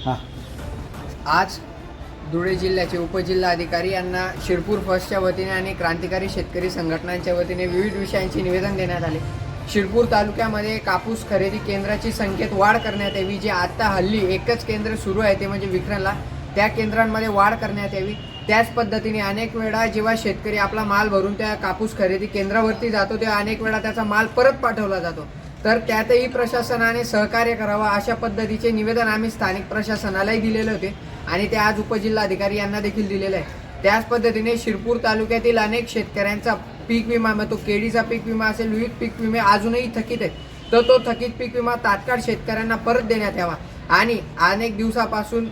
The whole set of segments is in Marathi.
हां. आज धुळे जिल्ह्याचे उपजिल्हाधिकारी यांना शिरपूर फर्स्टच्या वतीने आणि क्रांतिकारी शेतकरी संघटनांच्या वतीने विविध विषयांची निवेदन देण्यात आले। शिरपूर तालुक्यामध्ये कापूस खरेदी केंद्राची संख्येत वाढ करण्यात यावी। जे आता हल्ली एकच केंद्र सुरू आहे ते म्हणजे विक्रणला, त्या केंद्रांमध्ये वाढ करण्यात यावी। त्याच पद्धतीने अनेक वेळा जेव्हा शेतकरी आपला माल भरून त्या कापूस खरेदी केंद्रावरती जातो तेव्हा अनेक वेळा त्याचा माल परत पाठवला जातो, तर त्यातही प्रशासनाने सहकार्य करावा अशा पद्धतीचे निवेदन आम्ही स्थानिक प्रशासनालाही दिलेले होते आणि ते आज उपजिल्हाधिकारी यांना देखील दिलेले आहे। त्याच पद्धतीने शिरपूर तालुक्यातील अनेक शेतकऱ्यांचा पीक विमा, मग तो केळीचा पीक विमा असेल, विविध पीक विमे अजूनही थकीत आहेत, तर तो थकीत पीक विमा तात्काळ शेतकऱ्यांना परत देण्यात यावा। आणि अनेक दिवसापासून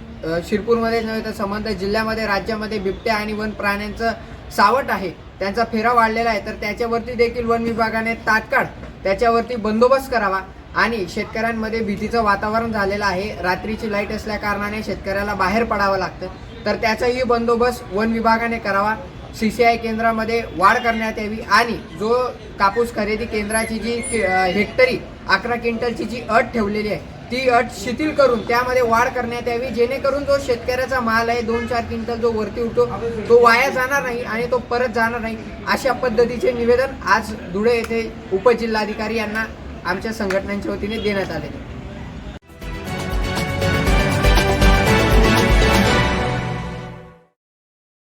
शिरपूरमध्ये नव्हे तर संबंधित जिल्ह्यामध्ये राज्यामध्ये बिबट्या आणि वन प्राण्यांचं सावट आहे, त्यांचा फेरा वाढलेला आहे, तर त्याच्यावरती देखील वन विभागाने तात्काळ त्याच्यावरती बंदोबस्त करावा। आणि शेतकऱ्यांमध्ये भीतीचं वातावरण झालेलं आहे, रात्रीची लाईट असल्या कारणाने शेतकऱ्याला बाहेर पडावं लागतं, तर त्याचाही बंदोबस्त वन विभागाने करावा। CCI केंद्रामध्ये वाढ करण्यात यावी आणि जो कापूस खरेदी केंद्राची जी हेक्टरी 11 क्विंटलची जी अट ठेवलेली आहे ती अट शिथिल करून त्यामध्ये वाढ करण्यात यावी, जेणेकरून जो शेतकऱ्याचा माल आहे 2-4 क्विंटल जो वरती उठतो तो वाया जाणार नाही आणि तो परत जाणार नाही। अशा पद्धतीचे निवेदन आज धुळे येथे उपजिल्हाधिकारी यांना आमच्या संघटनांच्या वतीने देण्यात आले।